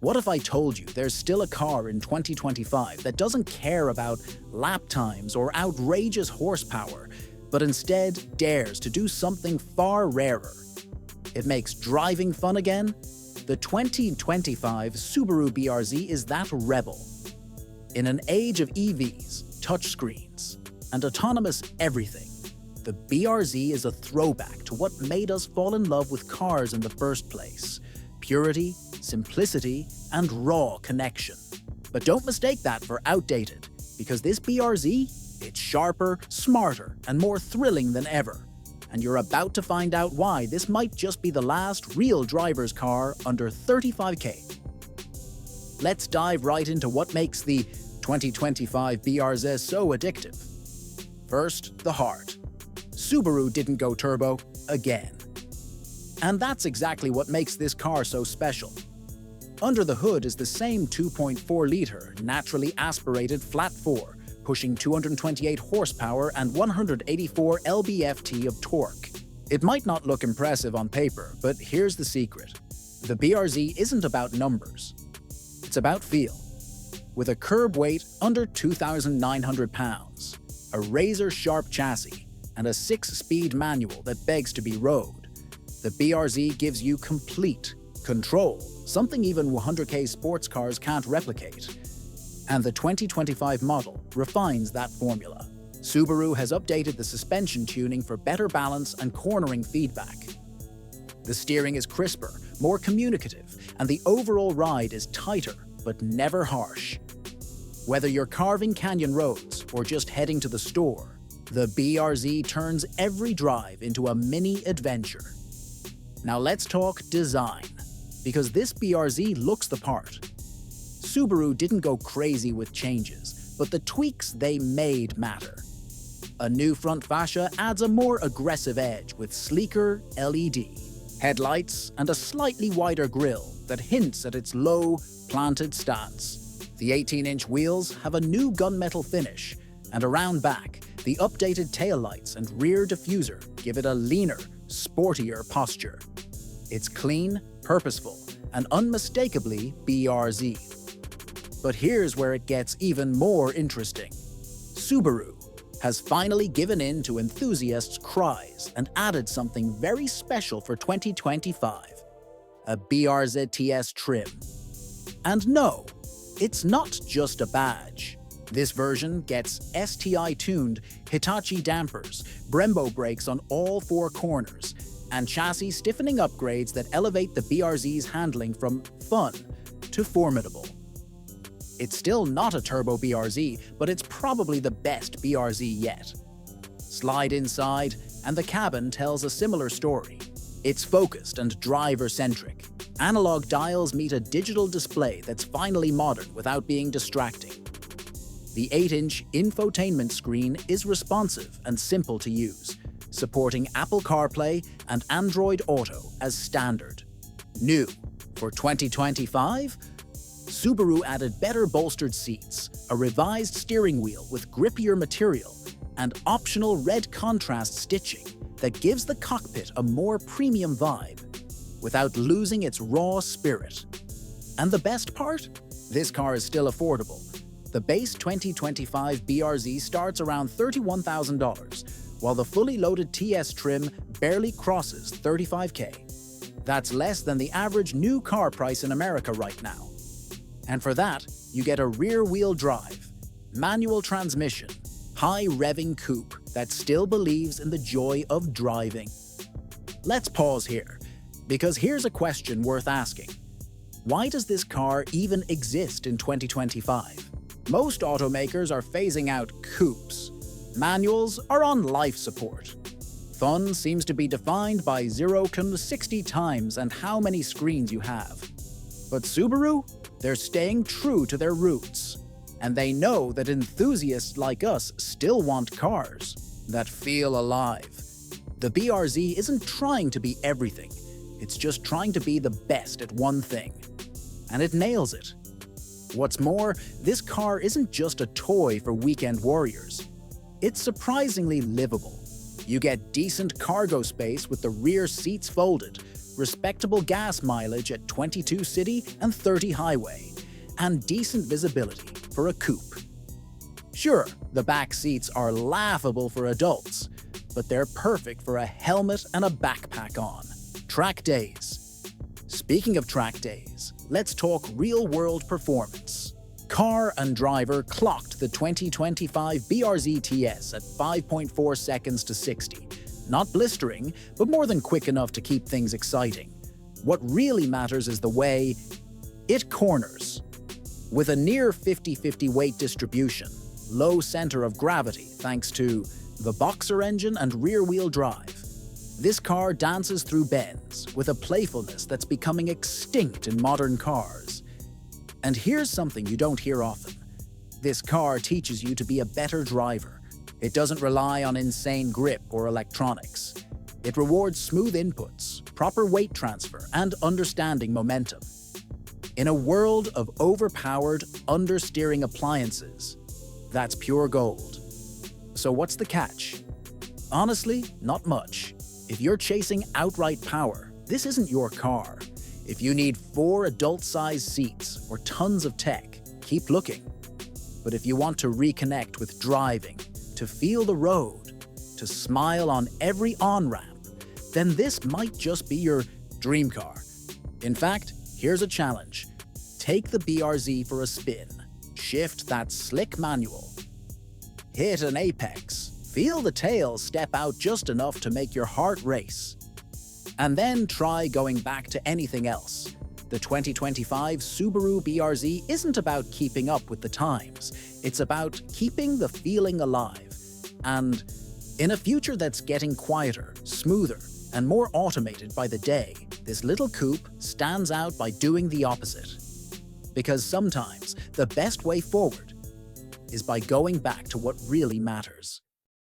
What if I told you there's still a car in 2025 that doesn't care about lap times or outrageous horsepower, but instead dares to do something far rarer? It makes driving fun again? The 2025 Subaru BRZ is that rebel. In an age of EVs, touchscreens, and autonomous everything, the BRZ is a throwback to what made us fall in love with cars in the first place: purity, simplicity, and raw connection. But don't mistake that for outdated, because this BRZ, it's sharper, smarter, and more thrilling than ever. And you're about to find out why this might just be the last real driver's car under 35K. Let's dive right into what makes the 2025 BRZ so addictive. First, the heart. Subaru didn't go turbo again. And that's exactly what makes this car so special. Under the hood is the same 2.4-liter naturally aspirated flat-4, pushing 228 horsepower and 184 lb-ft of torque. It might not look impressive on paper, but here's the secret. The BRZ isn't about numbers. It's about feel. With a curb weight under 2,900 pounds, a razor-sharp chassis, and a 6-speed manual that begs to be rode, the BRZ gives you complete control, something even 100K sports cars can't replicate. And the 2025 model refines that formula. Subaru has updated the suspension tuning for better balance and cornering feedback. The steering is crisper, more communicative, and the overall ride is tighter, but never harsh. Whether you're carving canyon roads or just heading to the store, the BRZ turns every drive into a mini adventure. Now let's talk design, because this BRZ looks the part. Subaru didn't go crazy with changes, but the tweaks they made matter. A new front fascia adds a more aggressive edge with sleeker LED headlights and a slightly wider grille that hints at its low, planted stance. The 18-inch wheels have a new gunmetal finish, and around back, the updated taillights and rear diffuser give it a leaner, sportier posture. It's clean, purposeful, and unmistakably BRZ. But here's where it gets even more interesting. Subaru has finally given in to enthusiasts' cries and added something very special for 2025, a BRZ TS trim. And no, it's not just a badge. This version gets STI-tuned Hitachi dampers, Brembo brakes on all 4 corners, and chassis stiffening upgrades that elevate the BRZ's handling from fun to formidable. It's still not a turbo BRZ, but it's probably the best BRZ yet. Slide inside, and the cabin tells a similar story. It's focused and driver-centric. Analog dials meet a digital display that's finally modern without being distracting. The 8-inch infotainment screen is responsive and simple to use, supporting Apple CarPlay and Android Auto as standard. New for 2025, Subaru added better bolstered seats, a revised steering wheel with grippier material, and optional red contrast stitching that gives the cockpit a more premium vibe, without losing its raw spirit. And the best part? This car is still affordable. The base 2025 BRZ starts around $31,000, while the fully loaded TS trim barely crosses $35K. That's less than the average new car price in America right now. And for that, you get a rear-wheel drive, manual transmission, high-revving coupe that still believes in the joy of driving. Let's pause here, because here's a question worth asking. Why does this car even exist in 2025? Most automakers are phasing out coupes. Manuals are on life support. Fun seems to be defined by 0 to 60 times and how many screens you have. But Subaru? They're staying true to their roots. And they know that enthusiasts like us still want cars that feel alive. The BRZ isn't trying to be everything. It's just trying to be the best at one thing. And it nails it. What's more, this car isn't just a toy for weekend warriors. It's surprisingly livable. You get decent cargo space with the rear seats folded, respectable gas mileage at 22 city and 30 highway, and decent visibility for a coupe. Sure, the back seats are laughable for adults, but they're perfect for a helmet and a backpack on. Track days. Speaking of track days, let's talk real-world performance. Car and driver clocked the 2025 BRZ TS at 5.4 seconds to 60. Not blistering, but more than quick enough to keep things exciting. What really matters is the way it corners. With a near 50-50 weight distribution, low center of gravity thanks to the Boxer engine and rear-wheel drive, this car dances through bends with a playfulness that's becoming extinct in modern cars. And here's something you don't hear often. This car teaches you to be a better driver. It doesn't rely on insane grip or electronics. It rewards smooth inputs, proper weight transfer, and understanding momentum. In a world of overpowered, understeering appliances, that's pure gold. So what's the catch? Honestly, not much. If you're chasing outright power, this isn't your car. If you need 4 adult-sized seats or tons of tech, keep looking. But if you want to reconnect with driving, to feel the road, to smile on every on-ramp, then this might just be your dream car. In fact, here's a challenge. Take the BRZ for a spin. Shift that slick manual. Hit an apex. Feel the tail step out just enough to make your heart race. And then try going back to anything else. The 2025 Subaru BRZ isn't about keeping up with the times. It's about keeping the feeling alive. And in a future that's getting quieter, smoother, and more automated by the day, this little coupe stands out by doing the opposite. Because sometimes the best way forward is by going back to what really matters.